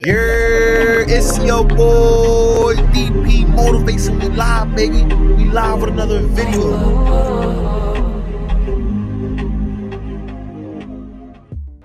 It's your boy DP Motivation. We live, baby. We live with another video.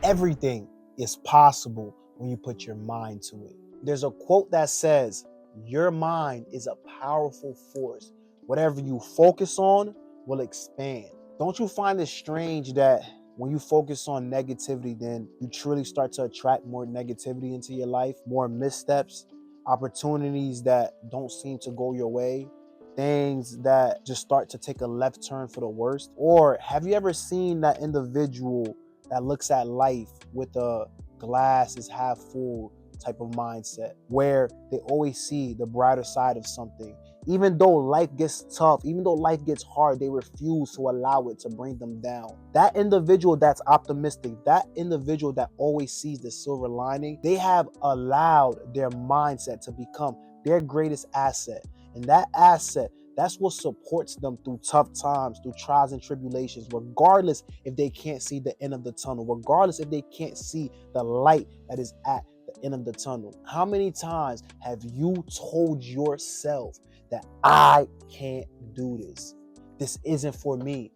Everything is possible when you put your mind to it. There's a quote that says, your mind is a powerful force. Whatever you focus on will expand. Don't you find it strange that when you focus on negativity, then you truly start to attract more negativity into your life, more missteps, opportunities that don't seem to go your way, things that just start to take a left turn for the worst? Or have you ever seen that individual that looks at life with a glass is half full type of mindset, where they always see the brighter side of something? Even though life gets tough, even though life gets hard, they refuse to allow it to bring them down. That individual that's optimistic, that individual that always sees the silver lining, they have allowed their mindset to become their greatest asset. And that asset, that's what supports them through tough times, through trials and tribulations, regardless if they can't see the end of the tunnel, regardless if they can't see the light that is at the end of the tunnel. How many times have you told yourself that I can't do this? This isn't for me.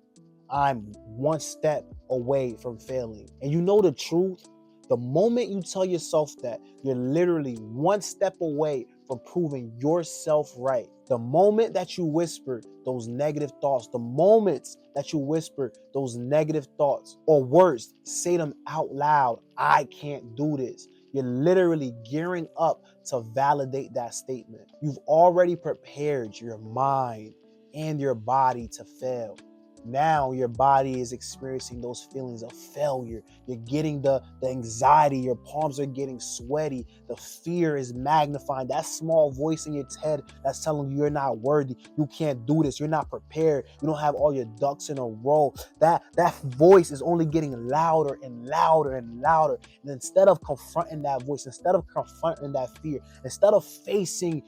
I'm one step away from failing. And you know the truth? The moment you tell yourself that, you're literally one step away from proving yourself right. The moment that you whisper those negative thoughts, the moments that you whisper those negative thoughts, or worse, say them out loud, I can't do this, you're literally gearing up to validate that statement. You've already prepared your mind and your body to fail. Now your body is experiencing those feelings of failure. You're getting the anxiety, your palms are getting sweaty, the fear is magnifying. That small voice in your head that's telling you you're not worthy, you can't do this, you're not prepared, you don't have all your ducks in a row. That voice is only getting louder and louder and louder. And instead of confronting that voice, instead of confronting that fear, instead of facing,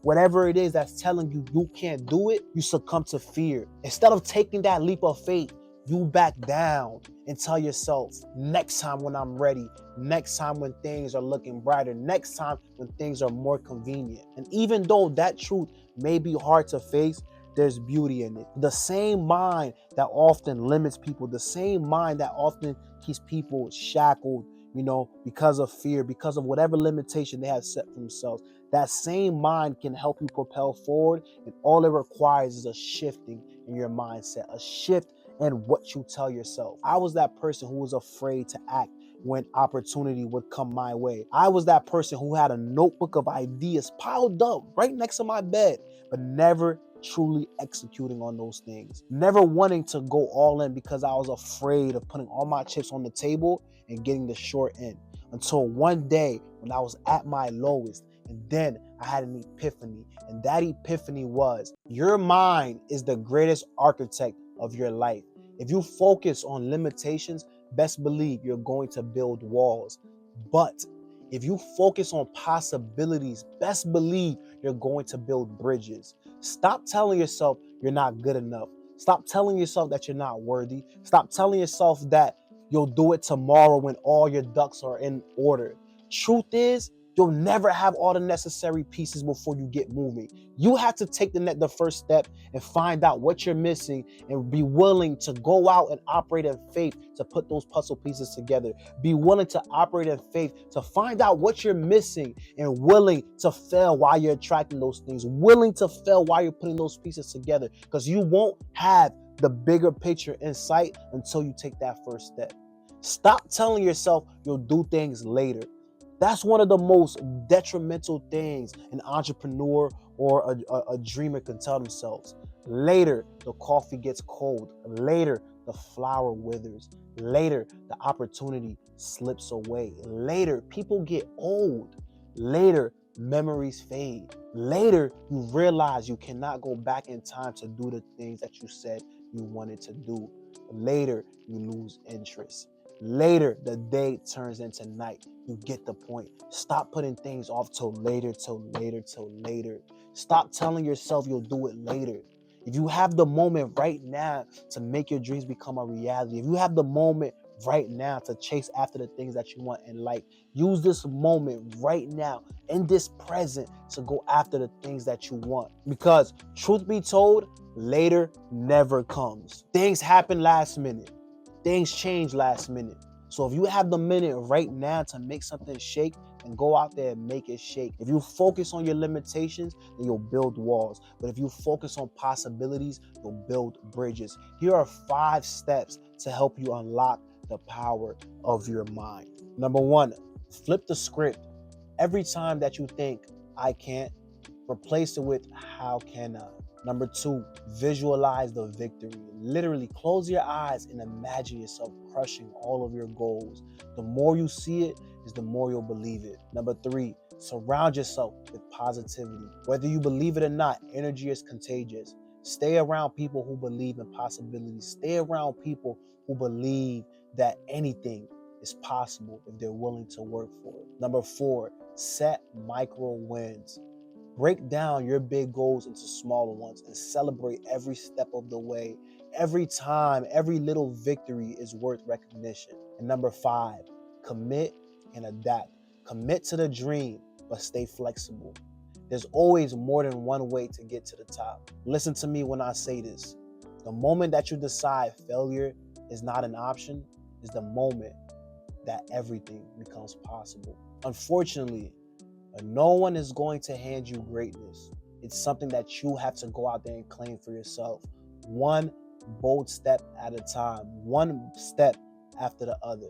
whatever it is that's telling you you can't do it, you succumb to fear. Instead of taking that leap of faith, you back down and tell yourself, next time when I'm ready, next time when things are looking brighter, next time when things are more convenient. And even though that truth may be hard to face, there's beauty in it. The same mind that often limits people, the same mind that often keeps people shackled, because of fear, because of whatever limitation they have set for themselves, that same mind can help you propel forward. And all it requires is a shifting in your mindset, a shift in what you tell yourself. I was that person who was afraid to act when opportunity would come my way. I was that person who had a notebook of ideas piled up right next to my bed, but never truly executing on those things. Never wanting to go all in because I was afraid of putting all my chips on the table and getting the short end. Until one day when I was at my lowest, and then I had an epiphany. And that epiphany was, your mind is the greatest architect of your life. If you focus on limitations, best believe you're going to build walls. But if you focus on possibilities, best believe you're going to build bridges. Stop telling yourself you're not good enough. Stop telling yourself that you're not worthy. Stop telling yourself that you'll do it tomorrow when all your ducks are in order. Truth is, you'll never have all the necessary pieces before you get moving. You have to take the first step and find out what you're missing and be willing to go out and operate in faith to put those puzzle pieces together. Be willing to operate in faith to find out what you're missing and willing to fail while you're attracting those things. Willing to fail while you're putting those pieces together, because you won't have the bigger picture in sight until you take that first step. Stop telling yourself you'll do things later. That's one of the most detrimental things an entrepreneur or a dreamer can tell themselves. Later, the coffee gets cold. Later, the flower withers. Later, the opportunity slips away. Later, people get old. Later, memories fade. Later, you realize you cannot go back in time to do the things that you said you wanted to do. Later, you lose interest. Later, the day turns into night. You get the point. Stop putting things off till later, till later, till later. Stop telling yourself you'll do it later. If you have the moment right now to make your dreams become a reality, if you have the moment right now to chase after the things that you want in life. Use this moment right now in this present to go after the things that you want. Because truth be told, later never comes. Things happen last minute. Things change last minute. So if you have the minute right now to make something shake, and go out there and make it shake. If you focus on your limitations, then you'll build walls. But if you focus on possibilities, you'll build bridges. Here are 5 steps to help you unlock the power of your mind. Number 1, flip the script. Every time that you think, I can't, replace it with, how can I? Number 2, visualize the victory. Literally close your eyes and imagine yourself crushing all of your goals. The more you see it, is the more you'll believe it. Number 3, surround yourself with positivity. Whether you believe it or not, energy is contagious. Stay around people who believe in possibilities. Stay around people who believe that anything is possible if they're willing to work for it. Number 4, set micro wins. Break down your big goals into smaller ones and celebrate every step of the way. Every time, every little victory is worth recognition. And number 5, commit and adapt. Commit to the dream, but stay flexible. There's always more than one way to get to the top. Listen to me when I say this. The moment that you decide failure is not an option is the moment that everything becomes possible. Unfortunately, no one is going to hand you greatness. It's something that you have to go out there and claim for yourself. One bold step at a time, one step after the other.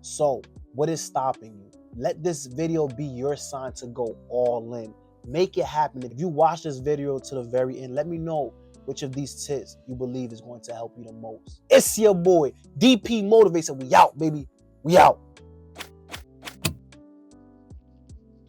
So, what is stopping you? Let this video be your sign to go all in. Make it happen. If you watch this video to the very end, let me know which of these tips you believe is going to help you the most. It's your boy, DP Motivation. We out, baby. We out.